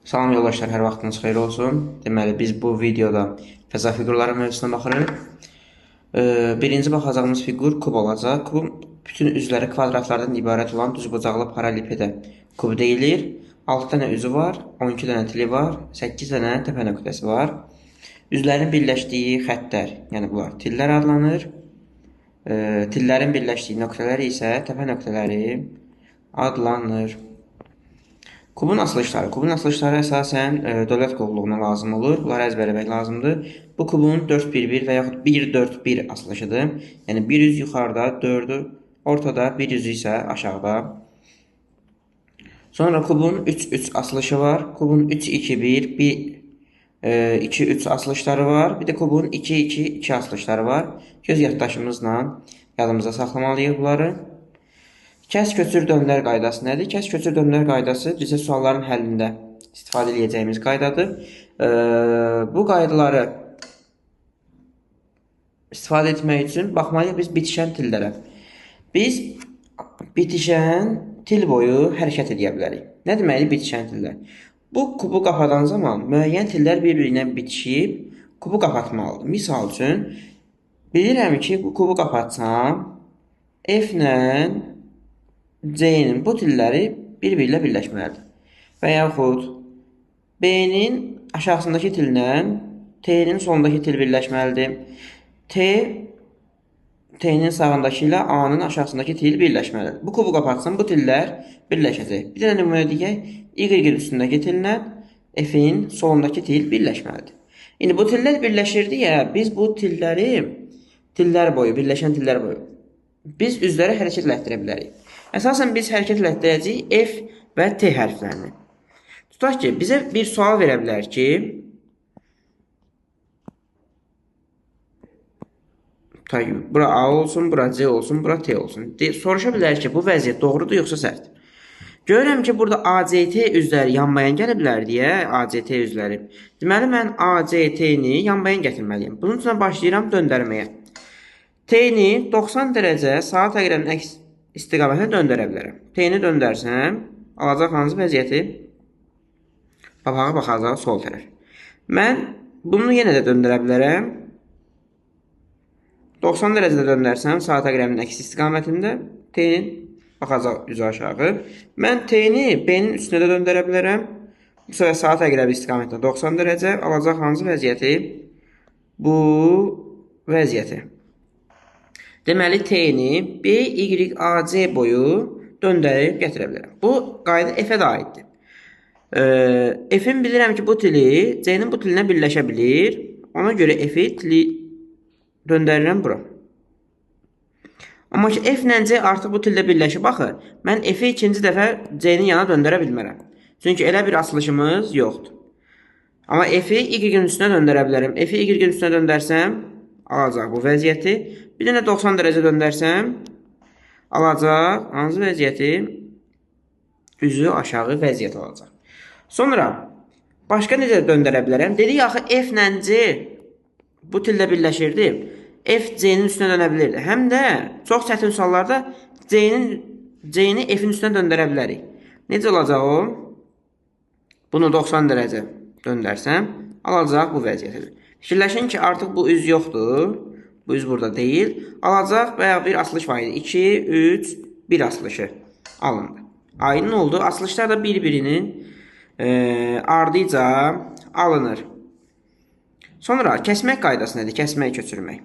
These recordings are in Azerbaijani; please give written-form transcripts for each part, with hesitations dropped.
Salam yoldaşlar, hər vaxtınız xeyir olsun. Deməli, biz bu videoda fəza fiqurları mövzusuna baxırıq. Birinci baxacağımız fiqur kub olacaq. Kubun bütün üzvləri kvadratlardan ibarət olan düzbucaqlı paralelepiped kub deyilir. 6 dənə üzü var, 12 dənə tili var, 8 dənə təpə nöqtəsi var. Üzlərin birləşdiyi xəttlər, yəni bunlar tillər adlanır. Tillərin birləşdiyi nöqtələr isə təpə nöqtələri adlanır. Kubun asılışları. Kubun asılışları əsasən dövlət qovluğuna lazım olur. Bunları əzbərləmək lazımdır. Bu kubun 4-1-1 və yaxud 1-4-1 asılışıdır. Yəni bir üz yuxarıda, 4'ü ortada, bir üzü isə aşağıda. Sonra kubun 3-3 asılışı var. Kubun 3-2-1, 2-3 asılışları var. Bir də kubun 2-2-2 asılışları var. Göz yaddaşımızla yadımıza saxlamalıyıq bunları. Kəs-köçür döndər qaydası nədir? Kəs-köçür döndər qaydası bizə sualların həllində istifadə edəcəyimiz qaydadır. Bu qaydaları istifadə etmək üçün baxmalıyıq biz bitişən tillərə. Biz bitişən til boyu hərəkət edə bilərik. Nə deməkdir bitişən tillər? Bu kubu qapadan zaman müəyyən tillər bir-birinə bitişib kubu qapatmalıdır. Misal üçün, bilirəm ki, bu kubu qapatsam F-lə C-nin bu tilləri bir-birlə birləşməlidir. Və yaxud B-nin aşağısındakı tillə T-nin solundakı til birləşməlidir. T-nin sağındakı ilə A-nın aşağısındakı til birləşməlidir. Bu kubu qapatsam bu tillər birləşəcək. Bir dənə nümunə deyək, Y-in üstündəki tillə F-in solundakı til birləşməlidir. İndi bu tillər birləşirdi ya, biz bu tilləri birləşən tillər boyu biz üzləri hərəkət etdirə bilərik. Əsasən biz hərəkət etdirəcəyik F və T hərflərini. Tutaq ki, bizə bir sual verə bilər ki, bura A olsun, bura C olsun, bura T olsun. Soruşa bilər ki, bu vəziyyət doğrudur yoxsa səhvdir. Görürəm ki, burada ACT üzləri yanmayan gələ bilər deyə, ACT üzləri. Deməli, mən ACT-ni yanmayan gətirməliyim. Bunun üçün başlayıram döndərməyə. T-ni 90 dərəcə saat əqrəbinin əks istiqamətə döndərə bilərəm. T-ni döndərsəm, alacaq hansı vəziyyəti? Papağa baxacaq sol tərəf. Mən bunu yenə də döndərə bilərəm. 90 dərəcədə döndərsəm, saat əqrəbinin əks istiqamətində T-nin baxacaq üzü aşağı. Mən T-ni B-nin üstünə də döndərə bilərəm. Bu səfər saat əqrəbi istiqamətində 90 dərəcə alacaq hansı vəziyyəti? Bu vəziyyəti. Deməli, T-ni B, Y, A, C boyu döndərib gətirə bilərəm. Bu qayda F-ə də aiddir. F-in bilirəm ki, bu tili C-nin bu tilinə birləşə bilir. Ona görə F-i tili döndərirəm bura. Amma ki, F-lə C artıq bu tildə birləşib baxır. Mən F-i ikinci dəfə C-nin yana döndərə bilmərəm. Çünki elə bir asılışımız yoxdur. Amma F-i Y-in üstünə döndərə bilərəm. F-i Y-in üstünə döndərsəm, alacaq bu vəziyyəti. Bir dənə 90 dərəcə döndərsəm, alacaq hansı vəziyyəti? Üzü aşağı vəziyyət alacaq. Sonra, başqa necə döndərə bilərəm? Dedik, axı F ilə C bu tildə birləşirdi. F C-nin üstünə dönə bilirdi. Həm də çox çətin suallarda C-ni F-in üstünə döndərə bilərik. Necə olacaq o? Bunu 90 dərəcə döndərsəm, alacaq bu vəziyyətidir. Fikirləşin ki, artıq bu üz yoxdur. Bu üz burada deyil. Alacaq və ya bir asılış var idi. 2, 3, 1 asılışı alındı. Aydın oldu. Asılışlar da bir-birinin ardıca alınır. Sonra kəsmək qaydası nədir? Kəsmək, köçürmək.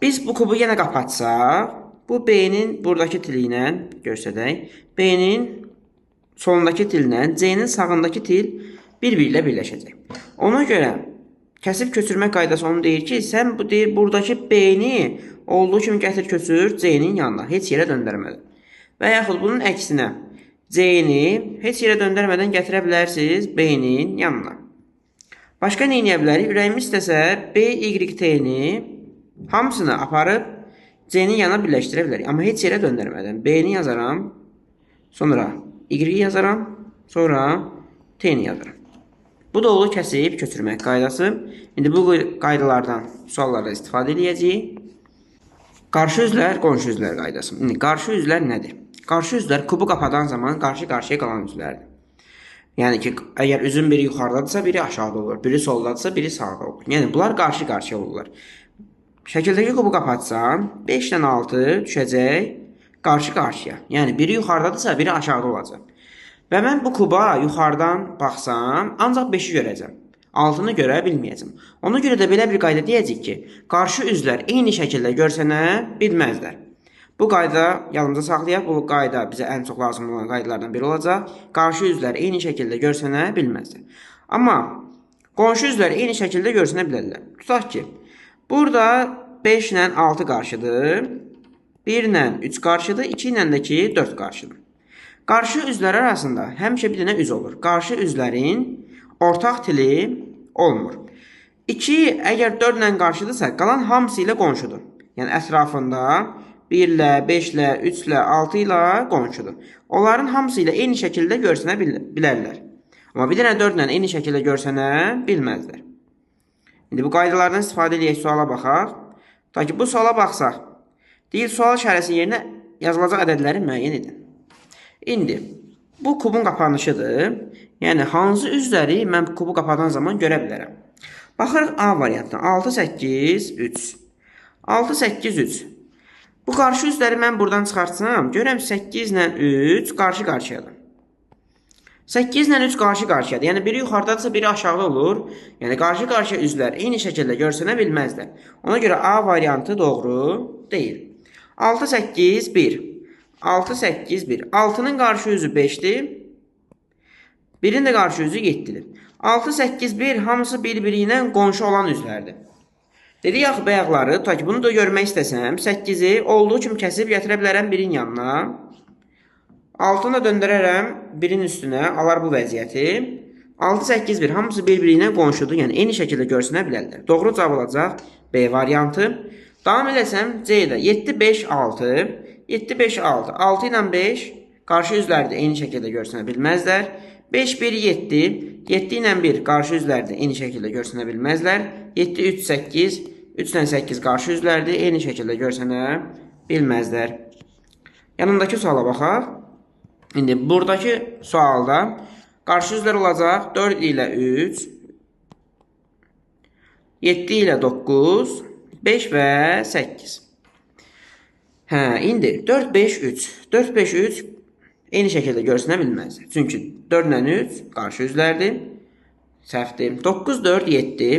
Biz bu kubu yenə qapatsaq, bu B-nin buradakı tili ilə görsədək, B-nin solundakı tillə C-nin sağındakı til bir-birlə birləşəcək. Ona görə kəsib köçürmək qaydası onu deyir ki, sən buradakı B-ni olduğu kimi gətir köçür C-nin yanına, heç yerə döndərmədən. Və yaxud bunun əksinə C-ni heç yerə döndərmədən gətirə bilərsiniz B-nin yanına. Başqa nə edə bilərik? Ürəyimiz istəsə B, Y, T-ni hamısını aparıb C-nin yanına birləşdirə bilərik. Amma heç yerə döndərmədən B-ni yazaram, sonra Y yazaram, sonra T-ni yazaram. Bu da olur kəsib köçürmək qaydası. İndi bu qaydalardan suallarda istifadə edəcəyik. Qarşı üzlər, qonşu üzlər qaydası. İndi qarşı üzlər nədir? Qarşı üzlər kubu qapadan zaman qarşı-qarşıya qalan üzlərdir. Yəni ki, əgər üzün biri yuxarıdadırsa, biri aşağıda olur. Biri soldadırsa, biri sağda olur. Yəni bunlar qarşı-qarşıya olurlar. Şəkildəki kubu qapatsam, 5 ilə 6 düşəcək qarşı-qarşıya. Yəni biri yuxarıdadırsa, biri aşağıda olacaq. Və mən bu kuba yuxarıdan baxsam, ancaq 5-i görəcəm. 6-nı görə bilməyəcəm. Ona görə də belə bir qayda deyəcək ki, qarşı üzlər eyni şəkildə görsənə bilməzlər. Bu qayda yanımıza saxlayaq. Bu qayda bizə ən çox lazım olan qaydalardan biri olacaq. Qarşı üzlər eyni şəkildə görsənə bilməzlər. Amma qonşu üzlər eyni şəkildə görsənə bilərlər. Tutaq ki, burada 5 ilə 6 qarşıdır, 1 ilə 3 qarşıdır, 2 ilə də ki 4 qarşıdır. Qarşı üzlər arasında həmişə bir dənə üz olur. Qarşı üzlərin ortaq tili olmur. 2 əgər 4 ilə qarşıdırsa, qalan hamısı ilə qonşudur. Yəni ətrafında 1 ilə, 5 ilə, 3 ilə, 6 ilə qonşudur. Onların hamısı ilə eyni şəkildə görsənə bilərlər. Amma bir dənə 4 ilə eyni şəkildə görsənə bilməzlər. İndi bu qaydalardan istifadə edək, suala baxaq. Ta ki, bu suala baxsaq, deyil, sual işarəsi yerinə yazılacaq ədədləri müəyyən edin. İndi, bu kubun qapanışıdır. Yəni, hansı üzləri mən kubu qapadan zaman görə bilərəm. Baxırıq A variantına. 6, 8, 3. 6, 8, 3. Bu qarşı üzləri mən buradan çıxartsam, görəm 8 ilə 3 qarşı-qarşıyadır. 8 ilə 3 qarşı-qarşıyadır. Yəni, biri yuxarıdadırsa, biri aşağıda olur. Yəni, qarşı-qarşıya üzlər eyni şəkildə görsənə bilməzlər. Ona görə A variantı doğru deyil. 6, 8, 1. 6, 8, 1. 6-nın qarşı üzü 5-dir. 1-in də qarşı üzü 7-dir. 6, 8, 1 hamısı bir-biri ilə qonşu olan üzlərdir. Dedik axı bayaqları, ta ki bunu da görmək istəsəm, 8-i olduğu kimi kəsib gətirə bilərəm 1-in yanına. 6-nı da döndürərəm 1-in üstünə, alar bu vəziyyəti. 6, 8, 1 hamısı bir-biri ilə qonşudur, yəni eyni şəkildə görsənə bilərlər. Doğru cavab olacaq B variantı. Davam edəsəm C-də 7, 5, 6. 7, 5, 6. 6 ilə 5 qarşı üzlərdə eyni şəkildə görsənə bilməzlər. 5, 1, 7. 7 ilə 1 qarşı üzlərdə eyni şəkildə görsənə bilməzlər. 7, 3, 8. 3 ilə 8 qarşı üzlərdə eyni şəkildə görsənə bilməzlər. Yanındakı suala baxaq. İndi buradakı sualda qarşı üzlər olacaq 4 ilə 3, 7 ilə 9, 5 və 8. İndi 4, 5, 3. 4, 5, 3 eyni şəkildə görsənə bilməzdir. Çünki 4 ilə 3 qarşı üzlərdir. Səhvdir. 9, 4, 7.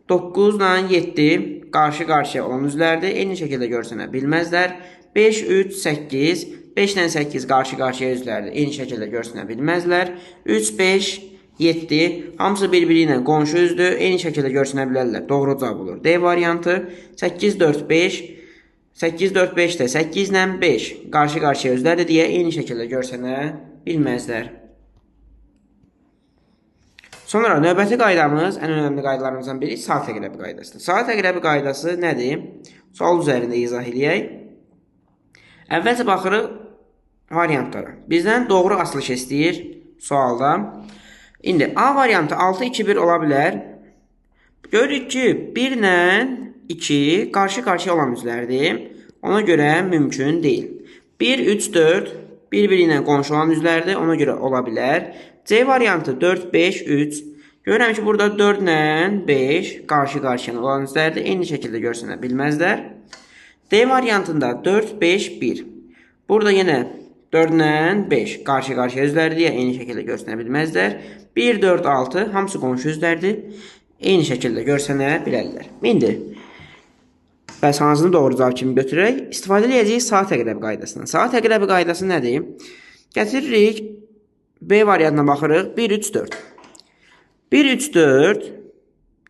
9 ilə 7 qarşı-qarşıya olan üzlərdir. Eyni şəkildə görsənə bilməzlər. 5, 3, 8. 5 ilə 8 qarşı-qarşıya üzlərdir. Eyni şəkildə görsənə bilməzlər. 3, 5, 7. Hamısı bir-biri ilə qonşu üzdür. Eyni şəkildə görsənə bilərlər. Doğru cavab olur. D variantı. 8, 4, 5. 8, 4, 5 də 8 ilə 5 qarşı-qarşıya üzlərdir deyə eyni şəkildə görsənə bilməzlər. Sonra növbəti qaydamız, ən önəmli qaydalarımızdan biri saat təqrəbi qaydasıdır. Saat təqrəbi qaydası nədir? Sual üzərində izah edək. Əvvəlcə baxırıq variantlara. Bizdən doğru açılış istəyir sualda. İndi A variantı 6, 2, 1 ola bilər. Görürük ki, 1 ilə 2 qarşı-qarşıya olan üzlərdir. Ona görə mümkün deyil. 1, 3, 4 bir-biri ilə qonşu olan üzlərdir. Ona görə ola bilər. C variantı 4, 5, 3. Görürəm ki, burada 4 ilə 5 qarşı-qarşıya olan üzlərdir. Eyni şəkildə görsənə bilməzlər. D variantında 4, 5, 1. Burada yenə 4 ilə 5 qarşı-qarşıya üzlərdir. Eyni şəkildə görsənə bilməzlər. 1, 4, 6 hamısı qonşu üzlərdir. Eyni şəkildə görsənə bilərlər. İndi bəs hansını doğru cavab kimi götürək? İstifadə edəcəyik saat təqrəbi qaydasından. Saat təqrəbi qaydası nədir? Gətiririk B variantına baxırıq. 1, 3, 4. 1, 3, 4.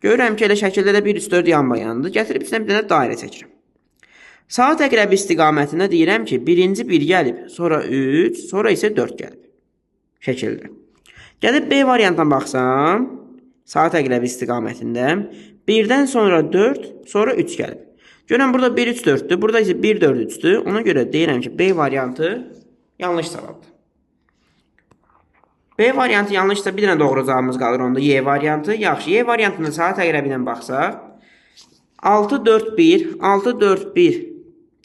Görürəm ki, elə şəkildə də 1, 3, 4 yanbayandır. Gətirib içinə bir dənə dairə çəkirəm. Saat təqrəbi istiqamətində deyirəm ki, birinci 1 gəlib, sonra 3, sonra isə 4 gəlib. Şəkildə. Gəlib B variantına baxsam, saat təqrəbi istiqamətində 1-dən sonra 4, sonra 3 gəlib. Görürəm, burada 1, 3, 4'dür. Burada isə 1, 4, 3'dür. Ona görə deyirəm ki, B variantı yanlış cavabdır. B variantı yanlışsa bir dənə doğru cavabımız qalır onda. Y variantı. Yaxşı, Y variantında saat təqrəbi ilə baxsaq. 6, 4, 1. 6, 4, 1.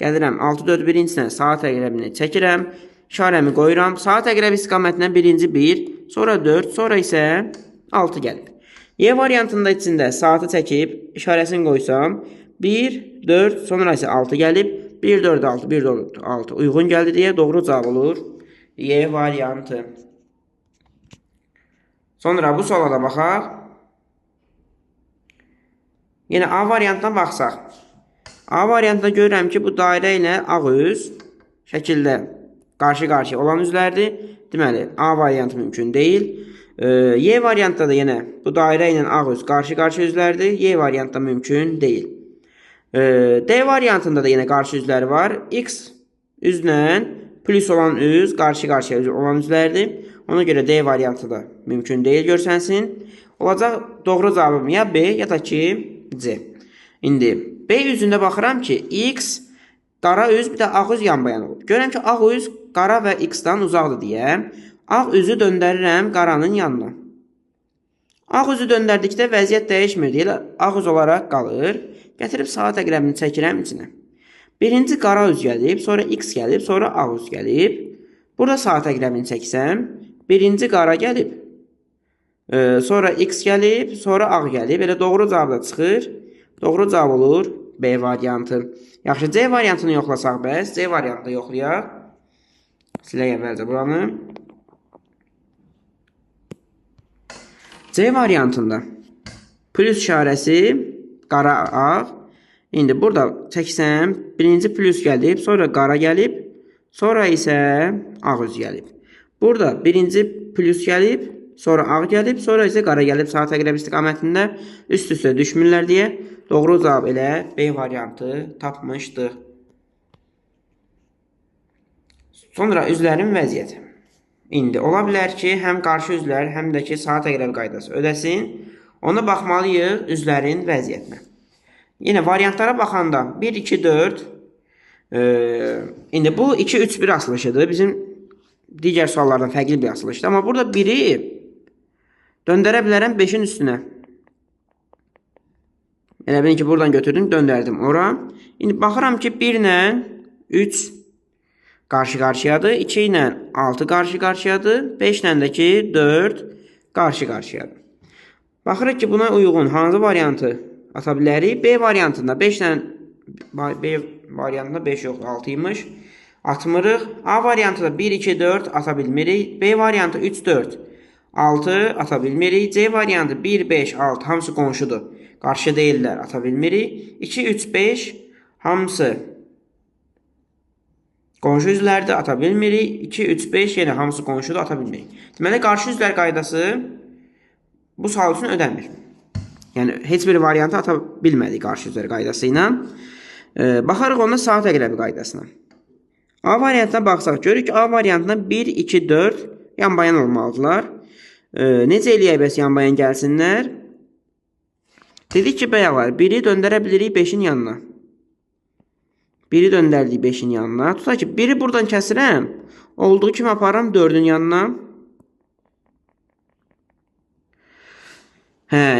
Gəlirəm, 6, 4, 1-in içinə saat təqrəbini çəkirəm. İşarəmi qoyuram. Saat təqrəbi istiqamətindən birinci 1, sonra 4, sonra isə 6 gəlir. Y variantında içində saatı çəkib, işarəsini qoysam, 1, 4, sonra isə 6 gəlib, 1, 4, 6, 1, 4, 6 uyğun gəldi deyə doğru cavab olur Y variantı. Sonra bu suala da baxaq. Yenə A variantına baxsaq. A variantında görürəm ki, bu dairə ilə ağ üz şəkildə qarşı-qarşıya olan üzlərdir. Deməli, A variantı mümkün deyil. Y variantda da yenə bu dairə ilə ağ üz qarşı-qarşıya üzlərdir. Y variantda mümkün deyil. D variantında da yenə qarşı üzləri var. X üzlə plus olan üz qarşı-qarşıya olan üzlərdir. Ona görə D variantı da mümkün deyil görsənsin. Olacaq doğru cavabım ya B ya da ki C. İndi B üzündə baxıram ki X qara üz bir də ağ üz yan-bayan olub. Görürəm ki ağ üz qara və X-dan uzaqdır deyə ağ üzü döndərirəm qaranın yanına. Ağ üzü döndərdikdə vəziyyət dəyişmir deyə ağ üz olaraq qalır. Gətirib saat əqrəbini çəkirəm içinə. Birinci qara üz gəlib, sonra X gəlib, sonra ağ üz gəlib. Burada saat əqrəbini çəksəm, birinci qara gəlib, sonra X gəlib, sonra ağ gəlib. Elə doğru cavab da çıxır. Doğru cavab olur B variantı. Yaxşı, C variantını yoxlasaq bəs. C variantını yoxlayaq. Silək əvvəlcə buranı. C variantında plus işarəsi qara ağ. İndi burada çəksəm, birinci plus gəlib, sonra qara gəlib, sonra isə ağ üz gəlib. Burada birinci plus gəlib, sonra ağ gəlib, sonra isə qara gəlib saat əqrəb istiqamətində üst-üstə düşmürlər deyə doğru cavab elə B variantı tapmışdıq. Sonra üzlərin vəziyyəti. İndi ola bilər ki, həm qarşı üzlər, həm də ki saat əqrəb qaydası ödəsin. Ona baxmalıyıq üzlərin vəziyyətinə. Yenə variantlara baxanda 1, 2, 4. İndi bu 2, 3, 1 asılışıdır. Bizim digər suallardan fərqli bir asılışdır. Amma burada 1-i döndərə bilərəm 5-in üstünə. Elə bilin ki, buradan götürdüm, döndərdim ora. İndi baxıram ki, 1 ilə 3 qarşı-qarşıyadır, 2 ilə 6 qarşı-qarşıyadır, 5 ilə də ki 4 qarşı-qarşıyadır. Baxırıq ki, buna uyğun hansı variantı ata bilərik? B variantında 5 ilə B variantında 5 yox, 6 imiş. Atmırıq. A variantında 1, 2, 4 ata bilmirik. B variantı 3, 4, 6 ata bilmirik. C variantı 1, 5, 6 hamısı qonşudur. Qarşı deyirlər, ata bilmirik. 2, 3, 5 hamısı qonşu üzlərdir, ata bilmirik. 2, 3, 5 yenə hamısı qonşudur, ata bilmirik. Deməli, qarşı üzlər qaydası bu sual üçün ödəmir. Yəni, heç bir variantı ata bilmədik qarşı üzlər qaydası ilə. Baxarıq onda saat əqrəbi qaydasına. A variantına baxsaq, görürük ki, A variantına 1, 2, 4 yan-bayan olmalıdırlar. Necə eləyək bəs yan-bayan gəlsinlər? Dedik ki, bəyalar, 1-i döndərə bilirik 5-in yanına. 1-i döndərdik 5-in yanına. Tutaq ki, 1-i buradan kəsirəm. Olduğu kimi aparıram 4-ün yanına.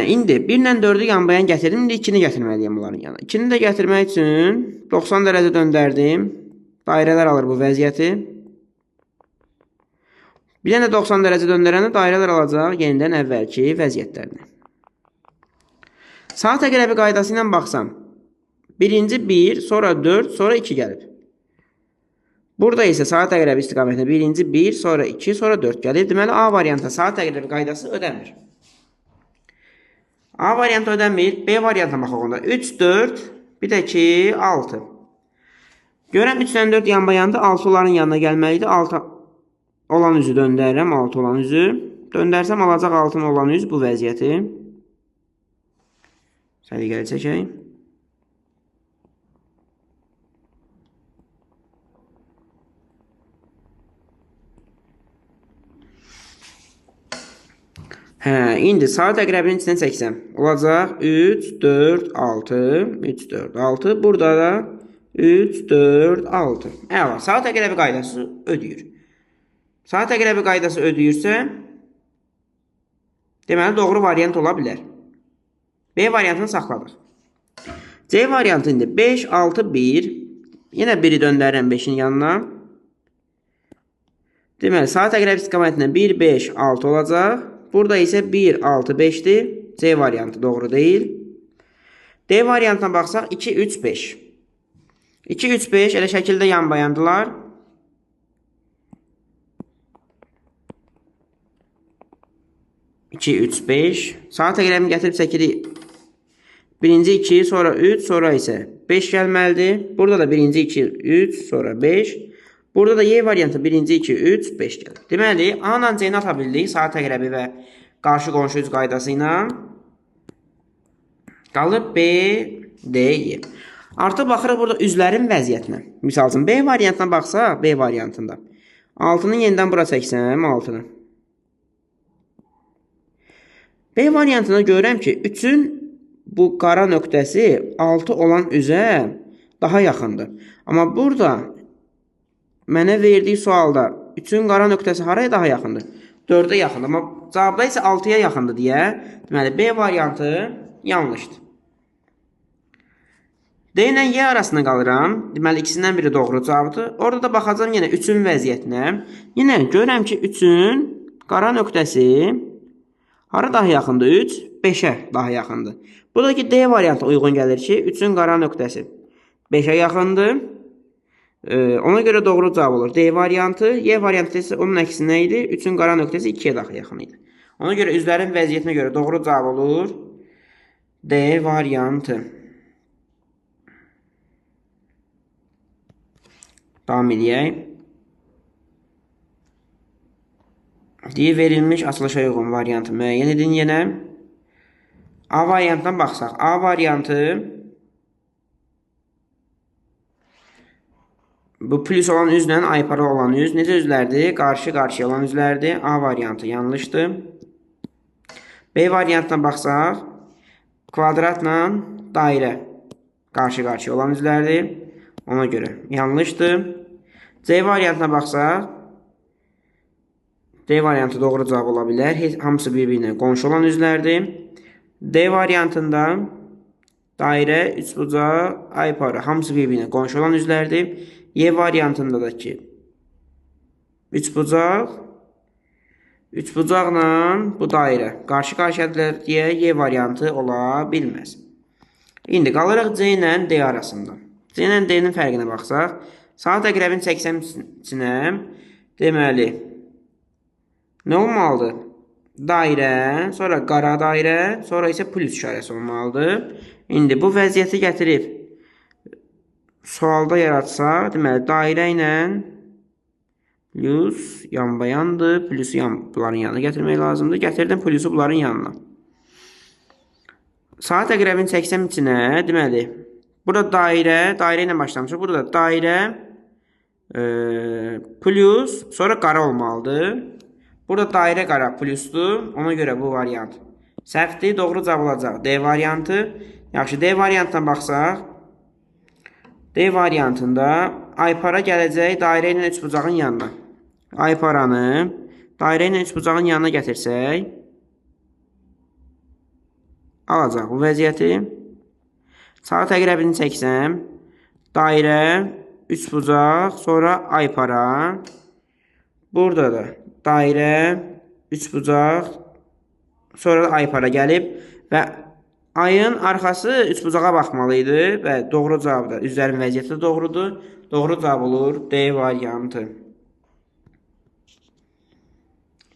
İndi 1 ilə 4-ü yan-bayan gətirdim. İndi 2-ni gətirməliyəm bunların yanına. 2-ni də gətirmək üçün 90 dərəcə döndərdim. Dairələr alır bu vəziyyəti. Bir dənə 90 dərəcə döndərəndə dairələr alacaq yenidən əvvəlki vəziyyətlərini. Saat əqrəbi qaydası ilə baxsam, birinci 1, sonra 4, sonra 2 gəlib. Burada isə saat əqrəbi istiqamətində birinci 1, sonra 2, sonra 4 gəlib. Deməli, A variantında saat əqrəbi qaydası ödəmir. A variantı ödəmir, B variantına baxaq onda. 3, 4, bir də ki 6. Görəm 3 ilə 4 yan-bayandır, 6 onların yanına gəlməlidir. 6 olan üzü döndərirəm, 6 olan üzü. Döndərsəm alacaq 6 olan üz bu vəziyyəti. Səliqəli çəkək. İndi saat əqrəbinin içindən çəksəm. Olacaq 3, 4, 6, 3, 4, 6. Burada da 3, 4, 6. Əla, saat əqrəbi qaydası ödəyir. Saat əqrəbi qaydası ödəyirsə, deməli, doğru variant ola bilər. B variantını saxladıq. C variantı indi 5, 6, 1. Yenə 1-i döndərirəm 5-in yanına. Deməli, saat əqrəb istiqamətindən 1, 5, 6 olacaq. Burada isə 1, 6, 5-dir. C variantı doğru deyil. D variantına baxsaq 2, 3, 5. 2, 3, 5 elə şəkildə yanbayandılar. İki, üç, beş. Saat əqrəbini gətirib çəkirik. Birinci 2, sonra 3, sonra isə 5 gəlməlidir. Burada da birinci 2, 3, sonra 5. Burada da Y variantı birinci 2, 3, 5 gəlir. Deməli, A ilə C-ni ata bildik saat əqrəbi və qarşı qonşu üz qaydası ilə. Qalıb B, D, Y. Artıq baxırıq burada üzlərin vəziyyətinə. Misal üçün, B variantına baxsaq, B variantında. 6-nı yenidən bura çəksəm, 6-nı. B variantına görürəm ki, 3-ün bu qara nöqtəsi 6 olan üzə daha yaxındır. Amma burada mənə verdiyi sualda 3-ün qara nöqtəsi haraya daha yaxındır? 4-ə yaxındır. Amma cavabda isə 6-ya yaxındır deyə, deməli, B variantı yanlışdır. D ilə Y arasında qalıram. Deməli, ikisindən biri doğru cavabdır. Orada da baxacam yenə 3-ün vəziyyətinə. Yenə görürəm ki, 3-ün qara nöqtəsi hara daha yaxındır? 3, 5-ə daha yaxındır. Buradakı D variantı uyğun gəlir ki, 3-ün qara nöqtəsi 5-ə yaxındır. Ona görə doğru cavab olur. D variantı, Y variantı isə onun əksi nə idi? 3-ün qara nöqtəsi 2-yə daha yaxın idi. Ona görə üzlərin vəziyyətinə görə doğru cavab olur. D variantı. Davam edək. Deyir, verilmiş açılışa uyğun variantı müəyyən edin yenə. A variantdan baxsaq. A variantı bu plus olan üzlə aypara olan üz. Necə üzlərdir? Qarşı-qarşıya olan üzlərdir. A variantı yanlışdır. B variantdan baxsaq. Kvadratla dairə qarşı-qarşıya olan üzlərdir. Ona görə yanlışdır. C variantına baxsaq. D variantı doğru cavab ola bilər. Hamısı bir-birinə qonşu olan üzlərdir. D variantında dairə, üçbucaq, aypara hamısı bir-birinə qonşu olan üzlərdir. Y variantında da ki üçbucaqla bu dairə qarşı-qarşıyadılar deyə Y variantı ola bilməz. İndi qalırıq C ilə D arasında. C ilə D-nin fərqinə baxsaq, saat əqrəbin 80-sinə deməli nə olmalıdır? Dairə, sonra qara dairə, sonra isə plus işarəsi olmalıdır. İndi bu vəziyyəti gətirib sualda yaratsaq, deməli dairə ilə plus yanbayandır. Plusu bunların yanına gətirmək lazımdır. Gətirdim plusu bunların yanına. Saat əqrəbin 80-sinə deməli burada dairə ilə başlamışıq. Burada dairə plus, sonra qara olmalıdır. Burada dairə qara plusdur. Ona görə bu variant səhvdir. Doğru cavab olacaq D variantı. Yaxşı, D variantına baxsaq. D variantında aypara gələcək dairə ilə üçbucağın yanına. Ayparanı dairə ilə üçbucağın yanına gətirsək, alacaq bu vəziyyəti. Saat əqrəbini çəksəm, dairə, üçbucaq, sonra aypara. Burada da dairə, üçbucaq, sonra da aypara gəlib və ayın arxası üçbucağa baxmalıydı və doğru cavab da üzlərin vəziyyəti doğrudur. Doğru cavab olur D variantı.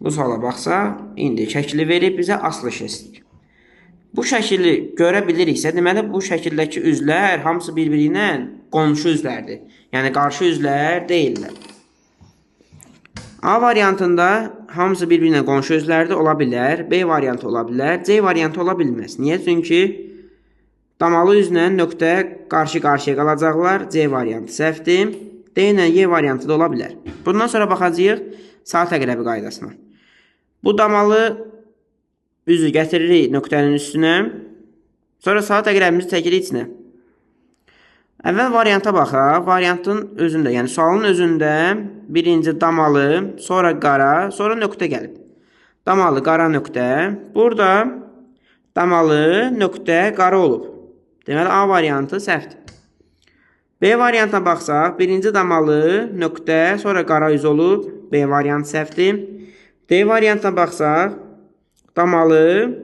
Bu suala baxsa, indi şəkili verib bizə asılış istəyir. Bu şəkili görə biliriksə, deməli bu şəkildəki üzlər hamısı bir-biri ilə qonşu üzlərdir. Yəni qarşı üzlər deyillər. A variantında hamısı bir-birinə qonşu üzlərdə ola bilər. B variantı ola bilər. C variantı ola bilməz. Niyə? Çünki damalı üzlə nöqtə qarşı-qarşıya qalacaqlar. C variantı səhvdir. D ilə Y variantı da ola bilər. Bundan sonra baxacağıq saat əqrəbi qaydasına. Bu damalı üzü gətiririk nöqtənin üstünə. Sonra saat əqrəbimizi çəkirik içinə. Əvvəl varianta baxaq. Variantın özündə, yəni sualın özündə birinci damalı, sonra qara, sonra nöqtə gəlib. Damalı, qara nöqtə. Burada damalı, nöqtə, qara olub. Deməli, A variantı səhvdir. B variantına baxsaq, birinci damalı nöqtə, sonra qara üz olub. B variantı səhvdir. D variantına baxsaq, damalı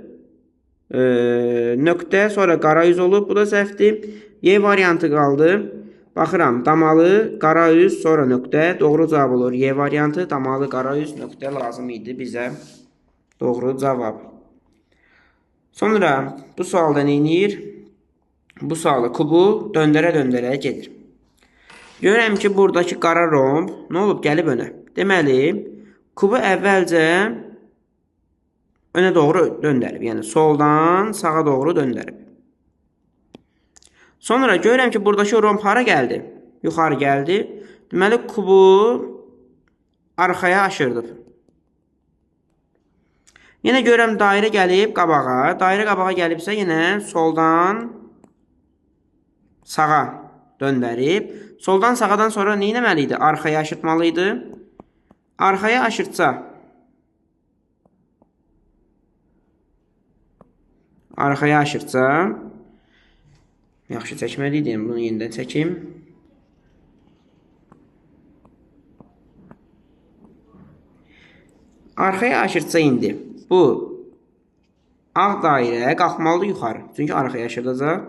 nöqtə, sonra qara üz olub. Bu da səhvdir. Y variantı qaldı. Baxıram, damalı, qara üz, sonra nöqtə. Doğru cavab olur. Y variantı, damalı, qara üz, nöqtə lazım idi bizə. Doğru cavab. Sonra bu sualda nə edir? Bu sualı kubu döndərə-döndərə gedir. Görürəm ki, buradakı qara romb nə olub? Gəlib önə. Deməli, kubu əvvəlcə önə doğru döndərib. Yəni, soldan sağa doğru döndərib. Sonra görürəm ki, buradakı romb hara gəldi? Yuxarı gəldi. Deməli, kubu arxaya aşırdıb. Yenə görürəm, dairə gəlib qabağa. Dairə qabağa gəlibsə, yenə soldan sağa döndərib. Soldan sağadan sonra nə etməli idi? Arxaya aşırtmalı idi. Arxaya aşırtsa, yaxşı çəkməliydim. Bunu yenidən çəkim. Arxaya aşırtsa indi. Bu ağ dairə qalxmalıdır yuxarı. Çünki arxaya aşırdacaq.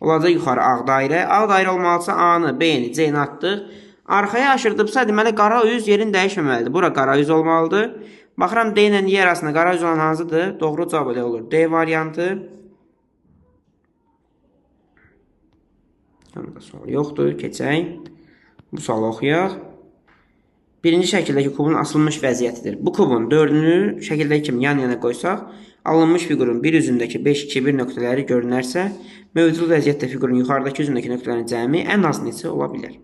Olacaq yuxarı ağ dairə. Ağ dairə olmalısa A-nı, B-ni, C-ni atdıq. Arxaya aşırdıbsa, deməli, qara üz yerini dəyişməməlidir. Bura qara üz olmalıdır. Baxıram, D ilə Y arasında qara üz olan hansıdır? Doğru cavab elə olur. D variantı. Yanında sual yoxdur. Keçək. Bu sualı oxuyaq. Birinci şəkildəki kubun asılmış vəziyyətidir. Bu kubun dördünü şəkildəki kimi yan-yana qoysaq, alınmış fiqurun bir üzündəki 5-2-1 nöqtələri görünərsə, mövcud vəziyyətdə fiqurun yuxarıdakı üzündəki nöqtələrin cəmi ən az neçə ola bilər?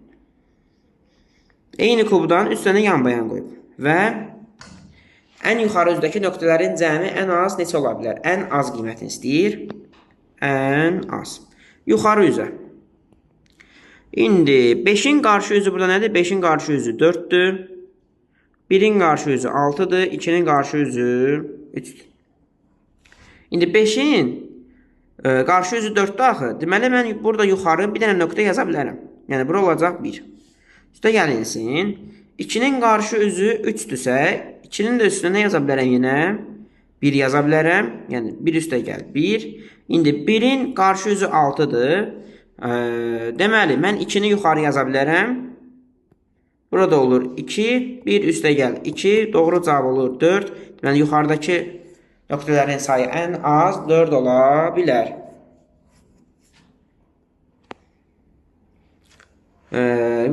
Eyni kubdan 3 dənə yan-bayan qoyub və ən yuxarı üzdəki nöqtələrin cəmi ən az neçə ola bilər? Ən az qiymətini istəyir. Ən az. Yuxarı üzə. İndi 5-in qarşı üzü burada nədir? 5-in qarşı üzü 4-dür. 1-in qarşı üzü 6-dır. 2-nin qarşı üzü 3-dür. İndi 5-in qarşı üzü 4-dür axı. Deməli, mən burada yuxarı bir dənə nöqtə yaza bilərəm. Yəni, bura olacaq 1. Üstə gəlinsin. 2-nin qarşı üzü 3-dürsə, 2-nin də üstünə nə yaza bilərəm yenə? 1 yaza bilərəm. Yəni, 1 üstə gəl 1. İndi 1-in qarşı üzü 6-dır. Deməli, mən 2-ni yuxarı yaza bilərəm. Burada olur 2, 1 üstə gəl 2, doğru cavab olur 4. Deməli, yuxarıdakı nöqtələrin sayı ən az 4 ola bilər.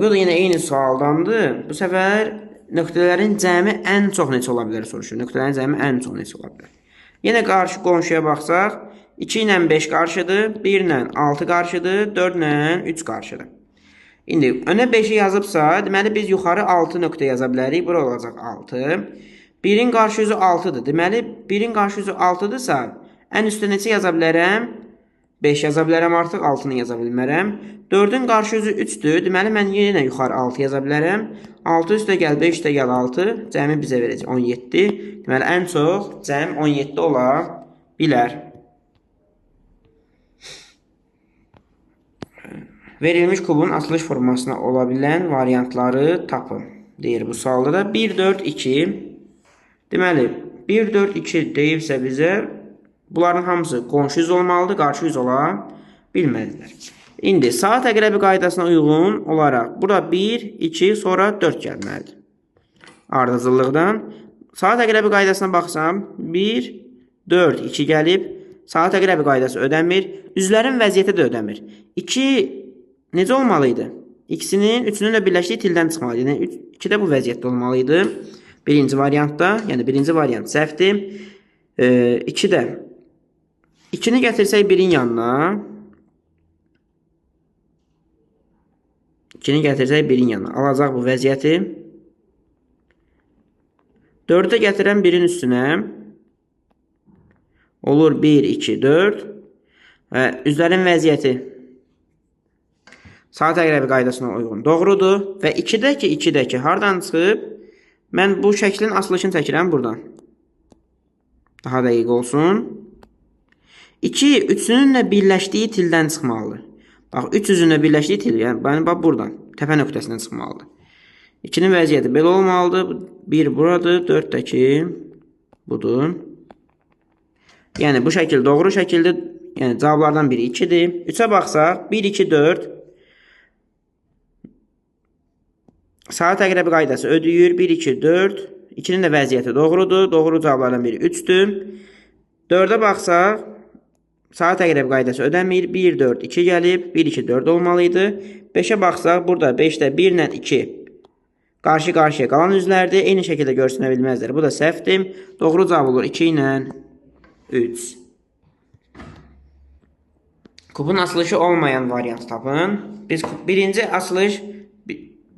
Bu da yenə eyni sualdandır. Bu səfər nöqtələrin cəmi ən çox neçə ola bilər soruşur. Nöqtələrin cəmi ən çox neçə ola bilər. Yenə qarşı qonşuya baxsaq, 2 ilə 5 qarşıdır, 1 ilə 6 qarşıdır, 4 ilə 3 qarşıdır. İndi önə 5-i yazıbsa, deməli biz yuxarı 6 nöqtə yaza bilərik. Bura olacaq 6. 1-in qarşı üzü 6-dır. Deməli 1-in qarşı üzü 6-dırsa, ən üstə neçə yaza bilərəm? 5 yaza bilərəm artıq, 6-nı yaza bilmərəm. 4-ün qarşı üzü 3-dür. Deməli mən yenə yuxarı 6 yaza bilərəm. 6 üstə gəl 5 üstə gəl 6. Cəmi bizə verəcək 17. Deməli ən çox cəm 17 ola bilər. Verilmiş kubun açılış formasına ola bilən variantları tapın. Deyir bu sualda da 1, 4, 2. Deməli 1, 4, 2 deyibsə bizə bunların hamısı qonşu üz olmalıdır, qarşı üz ola bilmədilər. İndi saat əqrəbi qaydasına uyğun olaraq bura 1, 2, sonra 4 gəlməlidir. Ardıcıllıqdan. Saat əqrəbi qaydasına baxsam 1, 4, 2 gəlib. Saat əqrəbi qaydası ödəmir. Üzlərin vəziyyəti də ödəmir. 2 necə olmalıydı? İkisinin, üçünün də birləşdiyi tildən çıxmalıydı. Yəni 2 də bu vəziyyətdə olmalıydı. Birinci variantda, yəni birinci variant səhvdir. 2 də 2-ni gətirsək 1-in yanına. 2-ni gətirsək 1-in yanına. Alacaq bu vəziyyəti. 4-ü gətirəm 1-in üstünə. Olur 1, 2, 4. Və üzlərin vəziyyəti saat əqrəbi qaydasına uyğun doğrudur. Və 2-dəki hardan çıxıb? Mən bu şəklin açılışını çəkirəm buradan. Daha dəqiq olsun. 2, üçünün də birləşdiyi tildən çıxmalıdır. Bax, 3 üzünlə birləşdiyi til, yəni bax buradan, təpə nöqtəsindən çıxmalıdır. 2-nin vəziyyəti belə olmalıdır. 1 buradır, 4 də ki, budur. Yəni bu şəkil doğru şəkildir. Yəni cavablardan biri 2-dir. 3-ə baxsaq, 1, 2, 4. Saat əqrəbi qaydası ödəyir. 1, 2, 4. 2-nin də vəziyyəti doğrudur. Doğru cavablardan biri 3-dür. 4-ə baxsaq, saat əqrəbi qaydası ödəmir. 1, 4, 2 gəlib. 1, 2, 4 olmalıydı. 5-ə baxsaq, burada 5-də 1 ilə 2 qarşı-qarşıya qalan üzlərdir. Eyni şəkildə görsünə bilməzlər. Bu da səhvdir. Doğru cavab olur 2 ilə 3. Kubun açılışı olmayan variantı tapın. Biz birinci açılış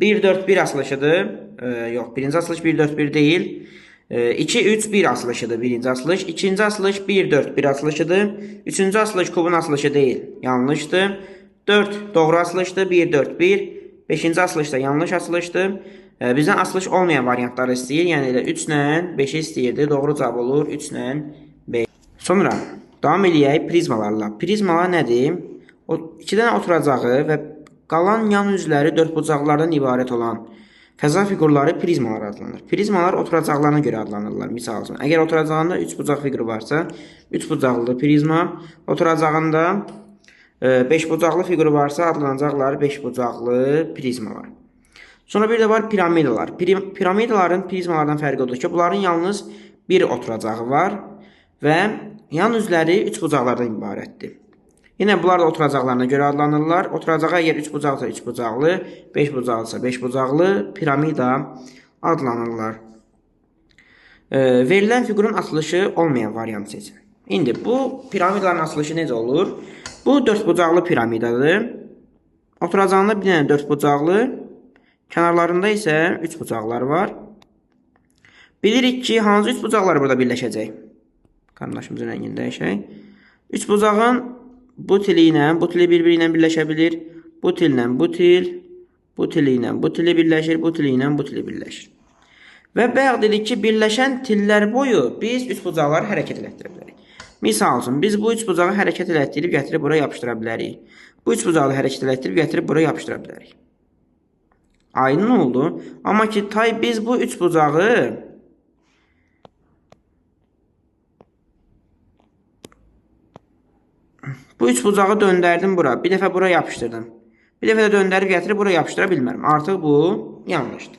1, 4, 1 açılışıdır. Yox, birinci açılış 1, 4, 1 deyil. 2, 3, 1 açılışıdır birinci açılış. İkinci açılış 1, 4, 1 açılışıdır. Üçüncü açılış kubun açılışı deyil. Yanlışdır. 4 doğru açılışdır. 1, 4, 1. Beşinci açılış da yanlış açılışdır. Bizdən açılış olmayan variantları istəyir. Yəni elə 3 ilə 5-i istəyirdi. Doğru cavab olur 3 ilə 5. Sonra davam eləyək prizmalarla. Prizmalar nədir? O 2 dənə oturacağı və qalan yan üzləri dördbucaqlardan ibarət olan fəza fiqurları prizmalar adlanır. Prizmalar oturacaqlarına görə adlanırlar. Misal üçün, əgər oturacağında 3 bucaq fiquru varsa, 3 bucaqlı prizma, oturacağında 5 bucaqlı fiquru varsa, adlanacaqlar 5 bucaqlı prizmalar. Sonra bir də var piramidalar. Piramidaların prizmalardan fərqi odur ki, bunların yalnız bir oturacağı var və yan üzləri 3 bucaqlardan ibarətdir. Yenə bunlar da oturacaqlarına görə adlanırlar. Oturacağı əgər 3 bucaqsa 3 bucaqlı, 5 bucaqlısa 5 bucaqlı piramida adlanırlar. Verilən fiqurun açılışı olmayan variant seçin. İndi bu piramidaların açılışı necə olur? Bu 4 bucaqlı piramidadır. Oturacağında bir dənə 4 bucaqlı, kənarlarında isə 3 bucaqlar var. Bilirik ki, hansı 3 bucaqlar burada birləşəcək? Qardaşımızın rəngini dəyişək. 3 bucağın bu tili ilə, bu tili bir-biri ilə birləşə bilir. Bu tillə bu til, bu tili ilə bu tili birləşir, bu tili ilə bu tili birləşir. Və bayaq dedik ki, birləşən tillər boyu biz 3 bucaqları hərəkət elətdirə bilərik. Misal üçün, biz bu 3 bucağı hərəkət elətdirib gətirib buraya yapışdıra bilərik. Bu 3 bucağı hərəkət elətdirib gətirib buraya yapışdıra bilərik. Aydın oldu. Amma ki, biz bu 3 bucağı bu 3 bucağı döndərdim bura. Bir dəfə bura yapışdırdım. Bir dəfə də döndərib gətirib bura yapışdıra bilmərəm. Artıq bu yanlışdır.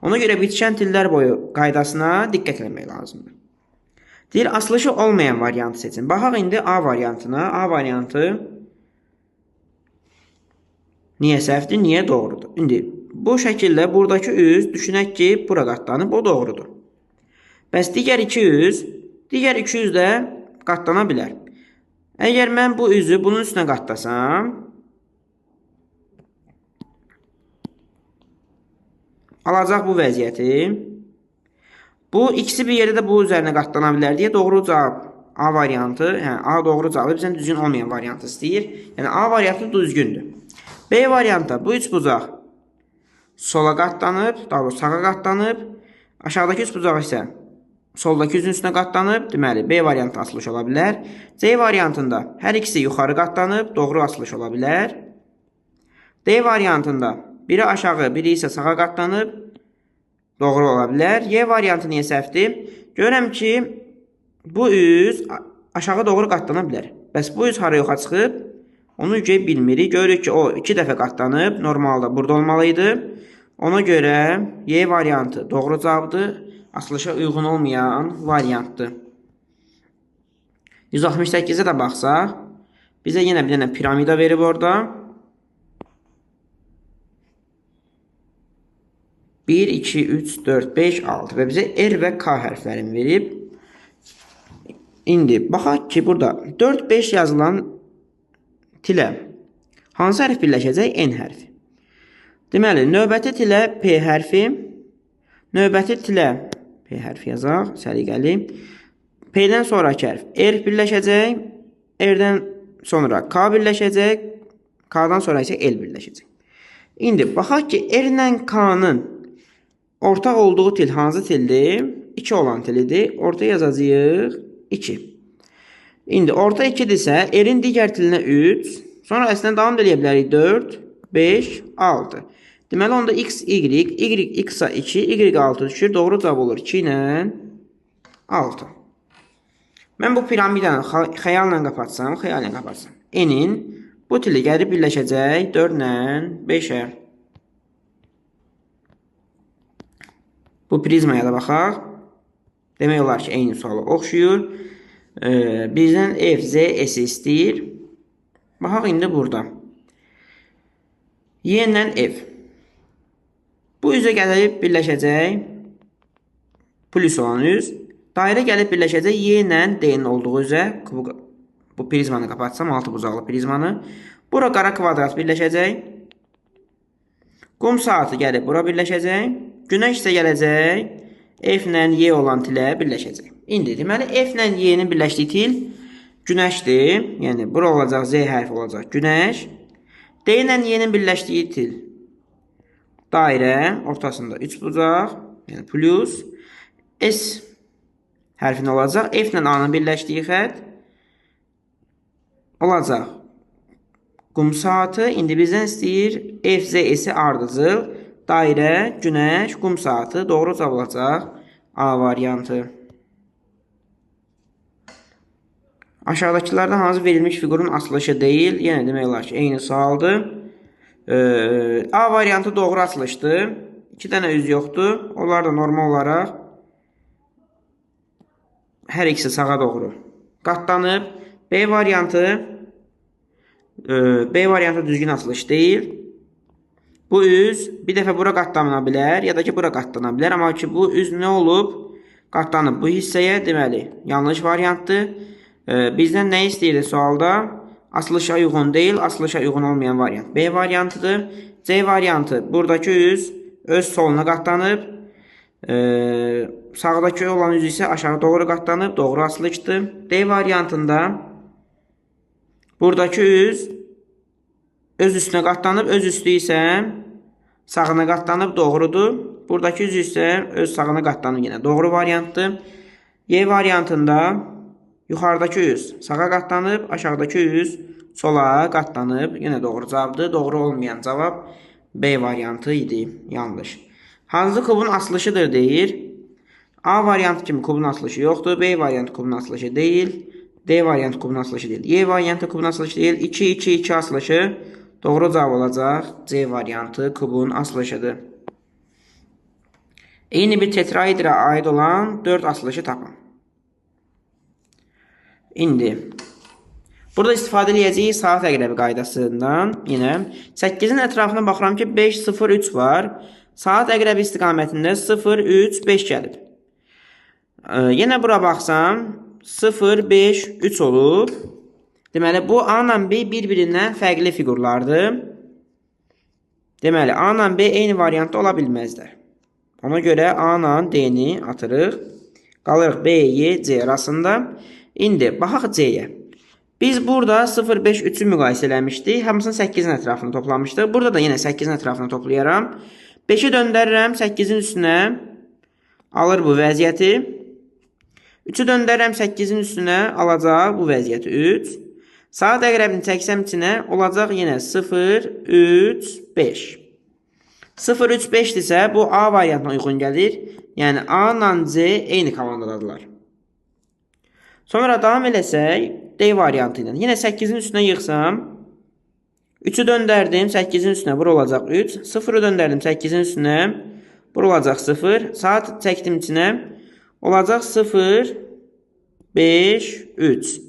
Ona görə bitişən tillər boyu qaydasına diqqət etmək lazımdır. Deyir, açılışı olmayan variantı seçin. Baxaq indi A variantına. A variantı niyə səhvdir, niyə doğrudur? İndi bu şəkildə buradakı üz düşünək ki, bura qatlanıb, o doğrudur. Bəs digər 2 üz də qatlana bilər. Əgər mən bu üzü bunun üstünə qatlasam, alacaq bu vəziyyəti. Bu ikisi bir yerdə də bu üzərinə qatlana bilər deyə doğru cavab A variantı, yəni A doğru cavabı bizdən düzgün olmayan variantı istəyir. Yəni A variantı düzgündür. B variantda bu 3 bucaq sola qatlanıb, daha doğrusu sağa qatlanıb, aşağıdakı 3 bucaq isə soldakı üzün üstünə qatlanıb, deməli B variantı açılış ola bilər. C variantında hər ikisi yuxarı qatlanıb, doğru açılış ola bilər. D variantında biri aşağı, biri isə sağa qatlanıb, doğru ola bilər. Y variantı niyə səhvdir? Görürəm ki, bu üz aşağı doğru qatlana bilər. Bəs bu üz hara yoxa çıxıb? Onu bilmirik. Görürük ki, o 2 dəfə qatlanıb, normalda burada olmalıydı. Ona görə Y variantı doğru cavabdır. Açılışa uyğun olmayan variantdır. 168-ə də baxsaq, bizə yenə bir dənə piramida verib orada. 1, 2, 3, 4, 5, 6 və bizə R və K hərflərini verib. İndi baxaq ki, burada 4, 5 yazılan tilə hansı hərf birləşəcək? N hərfi. Deməli, növbəti tilə P hərfi, növbəti tilə P hərfi yazaq, səliqəli. P-dən sonraki hərf R birləşəcək, R-dən sonra K birləşəcək, K-dan sonra isə L birləşəcək. İndi baxaq ki, R ilə K-nın ortaq olduğu til hansı tildir? 2 olan tilidir. Orta yazacağıq 2. İndi orta 2-dirsə, R-in digər tilinə 3, Sonra əslində davam edə bilərik 4, 5, 6. Deməli onda x, y x-a 2, y 6 düşür. Doğru cavab olur 2 ilə 6. Mən bu piramidanı xəyallə qapatsam, n-in bu tili gəlib birləşəcək 4 ilə 5-ə. Bu prizmaya da baxaq. Demək olar ki, eyni sualı oxşuyur. Bizdən f, z, s istəyir. Baxaq indi burada. Y ilə f. Bu üzə gəlib birləşəcək. Plus olan üz. Dairə gəlib birləşəcək y ilə d-nin olduğu üzə. Bu prizmanı qapatsam, 6 bucaqlı prizmanı. Bura qara kvadrat birləşəcək. Qum saatı gəlib bura birləşəcək. Günəş isə gələcək. F ilə y olan tilə birləşəcək. İndi deməli f ilə y-nin birləşdiyi til günəşdir. Yəni bura olacaq z hərfi olacaq günəş. D ilə y-nin birləşdiyi til dairə, ortasında 3 bucaq, yəni plus. S hərfin olacaq. F ilə A-nın birləşdiyi xətt olacaq qum saatı. İndi bizdən istəyir F, Z, S-i ardıcıl. Dairə, günəş, qum saatı. Doğru cavab olacaq A variantı. Aşağıdakılardan hansı verilmiş fiqurun açılışı deyil? Yenə demək olar ki, eyni sualdır. A variantı doğru açılışdır. 2 dənə üz yoxdur. Onlar da normal olaraq hər ikisi sağa doğru qatlanıb. B variantı düzgün açılış deyil. Bu üz bir dəfə bura qatlana bilər, ya da ki bura qatlana bilər. Amma ki bu üz nə olub? Qatlanıb bu hissəyə, deməli yanlış variantdır. Bizdən nə istəyirdi sualda? Açılışa uyğun deyil, açılışa uyğun olmayan variant B variantıdır. C variantı buradakı üz öz soluna qatlanıb. Sağdakı olan üz isə aşağı doğru qatlanıb. Doğru açılışdır. D variantında buradakı üz öz üstünə qatlanıb. Öz üstü isə sağına qatlanıb. Doğrudur. Buradakı üz isə öz sağına qatlanıb. Yenə doğru variantdır. Y variantında yuxarıdakı üz sağa qatlanıb, aşağıdakı üz sola qatlanıb. Yenə doğru cavabdır. Doğru olmayan cavab B variantı idi. Yanlış. Hansı kubun açılışıdır deyir. A variantı kimi kubun açılışı yoxdur. B variantı kubun açılışı deyil. D variantı kubun açılışı deyil. Y variantı kubun açılışı deyil. 2-2-2 açılışı. Doğru cavab olacaq C variantı kubun açılışıdır. Eyni bir tetraedrə aid olan 4 açılışı tapın. İndi burada istifadə edəcəyik saat əqrəbi qaydasından. Yenə 8-in ətrafına baxıram ki 5-0-3 var. Saat əqrəbi istiqamətində 0-3-5 gəlib. Yenə bura baxsam 0-5-3 olub. Deməli bu A ilə B bir-birindən fərqli fiqurlardır. Deməli A ilə B eyni variantda ola bilməzlər. Ona görə A ilə D-ni atırıq. Qalırıq B, Y, C arasında. İndi baxaq C-yə. Biz burada 0-5-3-ü müqayisə eləmişdik. Hamısını 8-in ətrafını toplamışdıq. Burada da yenə 8-in ətrafını toplayaram. 5-i döndərirəm 8-in üstünə. Alır bu vəziyyəti. 3-ü döndərirəm 8-in üstünə. Alacaq bu vəziyyəti 3. Saat əqrəbini çəksəm içinə olacaq yenə 0-3-5. 0-3-5-dirsə bu A variantına uyğun gəlir. Yəni A ilə C eyni komandadadırlar. Sonra davam eləsək D variantı ilə. Yenə 8-in üstünə yığsam 3-ü döndərdim 8-in üstünə. Bura olacaq 3. 0-ı döndərdim 8-in üstünə. Bura olacaq 0. Saat çəkdim içinə. Olacaq 0, 5, 3.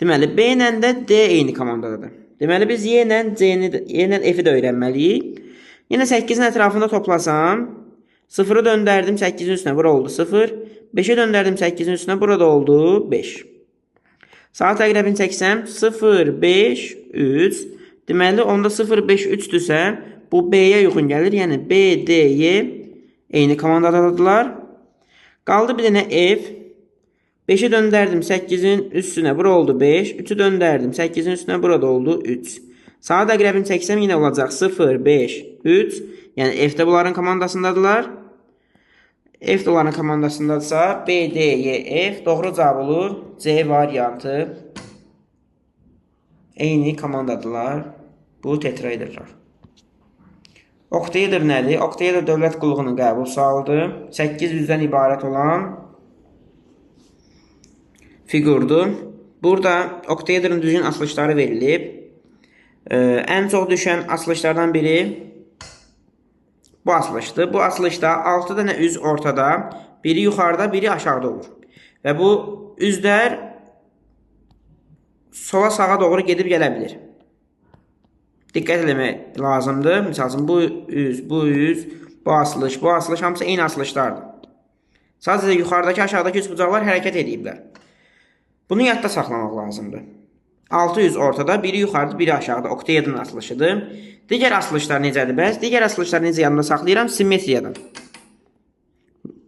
Deməli B ilə də D eyni komandadadır. Deməli biz Y ilə F-i də öyrənməliyik. Yenə 8-in ətrafında toplasam 0-ı döndərdim 8-in üstünə. Bura oldu 0. 5-i döndərdim 8-in üstünə. Burada oldu 5. Saat əqrəbini çəksəm 0, 5, 3. Deməli onda 0, 5, 3-dürsə bu B-yə uyğun gəlir. Yəni B, D, Y eyni komandadadırlar. Qaldı bir dənə F. 5-i döndərdim 8-in üstünə. Bura oldu 5. 3-ü döndərdim 8-in üstünə. Burada oldu 3. Saat əqrəbini çəksəm yenə olacaq 0, 5, 3. Yəni F-də bunların komandasındadılar. F doların komandasındadırsa B, D, Y, F doğru cavab olur C variantı. Eyni komandadılar. Bu tetraedrlər. Oktaedr nədir? Oktaedr dövlət qulluğunun qəbul salıdı. 8 üzdən ibarət olan figurdur. Burada oktaedrin düzgün asılışları verilib. Ən çox düşən asılışlardan biri bu asılışdır. Bu asılışda 6 dənə üz ortada, biri yuxarıda, biri aşağıda olur. Və bu üzlər sola sağa doğru gedib gələ bilir. Diqqət eləmək lazımdır. Məsələn, bu üz, bu asılış hamısı eyni asılışlardır. Sadəcə yuxarıdakı, aşağıdakı üçbucaqlar hərəkət ediblər. Bunu yadda saxlamaq lazımdır. 600 ortada, biri yuxarıda, biri aşağıda. Oktaedrin asılışıdır. Digər asılışlar necədir bəs? Digər asılışları necə yanında saxlayıram? Simmetriyadan.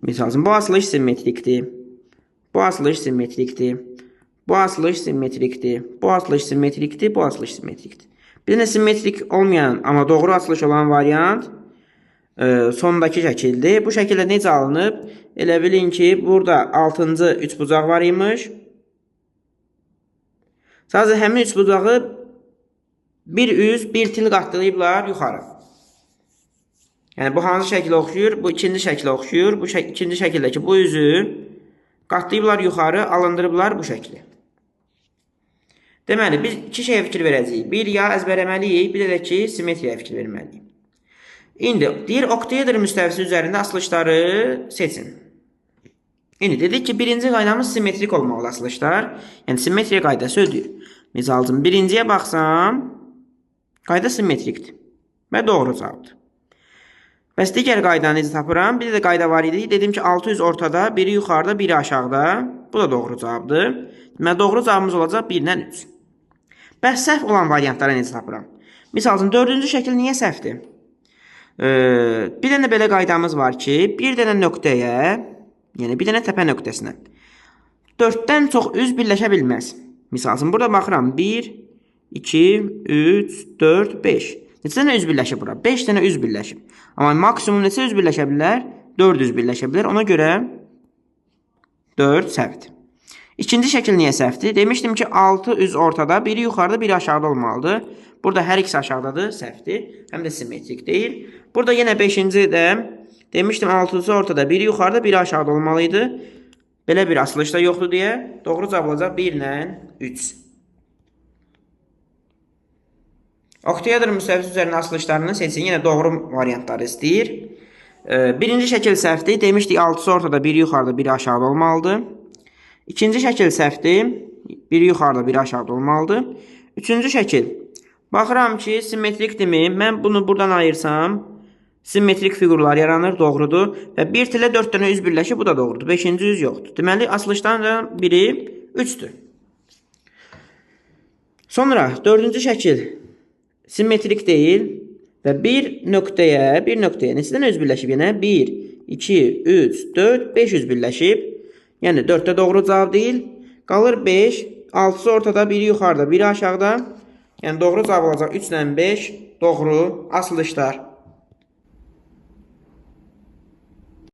Məsələn, bu asılış simmetrikdir. Bu asılış simmetrikdir. Bu asılış simmetrikdir. Bu asılış simmetrikdir. Bu asılış simmetrikdir. Bir dənə simmetrik olmayan, amma doğru asılış olan variant sondakı şəkildir. Bu şəkildə necə alınıb? Elə bilin ki, burada 6-cı üçbucaq var imiş. Sadəcə həmin üçbucağı bir üz, bir til qatlayıblar yuxarı. Yəni bu hansı şəklə oxşuyur? Bu ikinci şəklə oxşuyur. Bu ikinci şəkildəki bu üzü qatlayıblar yuxarı, alındırıblar bu şəkli. Deməli, biz iki şeyə fikir verəcəyik. Bir, ya əzbərləməliyik, bir də ki, simmetriyaya fikir verməliyik. İndi, deyir, oktaedr müstəvisi üzərində asılışları seçin. İndi, dedik ki, birinci qaydamız simmetrik olmalı asılışlar. Yəni, simmetriya qaydası ödür. Misalcım, birinciyə baxsam, qayda simmetrikdir və doğru cavabdır. Bəs digər qaydanı necə tapıram? Bir də qayda var idi. Dedim ki, 600 ortada, biri yuxarıda, biri aşağıda. Bu da doğru cavabdır. Deməli, doğru cavabımız olacaq 1-dən 3. Bəs səhv olan variantlara necə tapıram? Misal üçün, 4-cü şəkil niyə səhvdir? Bir dənə belə qaydamız var ki, bir dənə nöqtəyə, yəni bir dənə təpə nöqtəsinə 4-dən çox üz birləşə bilməz. Misal üçün, burada baxıram 1, 2, 3, 4, 5. Neçə dənə üz birləşib bura? 5 dənə üz birləşib. Amma maksimum neçə üz birləşə bilər? 4 üz birləşə bilər. Ona görə 4 səhvdir. İkinci şəkil niyə səhvdir? Demişdim ki, 6 üz ortada, biri yuxarıda, biri aşağıda olmalıdır. Burada hər ikisi aşağıdadır, səhvdir. Həm də simmetrik deyil. Burada yenə 5-ci də demişdim 6-cı ortada, biri yuxarıda, biri aşağıda olmalıydı. Belə bir asılış da yoxdur deyə doğru cavab olacaq 1-lə 3. Oktaedr müstəvisi üzərində asılışlarını seçin. Yenə doğru variantları istəyir. Birinci şəkil səhvdir. Demişdik 6-cı ortada, biri yuxarıda, biri aşağıda olmalıdır. İkinci şəkil səhvdir. Biri yuxarıda, biri aşağıda olmalıdır. Üçüncü şəkil. Baxıram ki, simmetrikdirmi? Mən bunu buradan ayırsam, simmetrik figurlar yaranır, doğrudur. Və 1 ilə 4 dənə üz birləşir, bu da doğrudur. 5-ci üz yoxdur. Deməli, asılışdan biri 3-dür. Sonra, 4-cü şəkil simmetrik deyil və bir nöqtəyə neçə dənə üz birləşib yenə? 1, 2, 3, 4, 5 üz birləşib. Yəni 4-də doğru cavab deyil. Qalır 5, 6-sı ortada, biri yuxarıda, biri aşağıda. Yəni doğru cavab olacaq 3-lə 5 doğru asılışlar.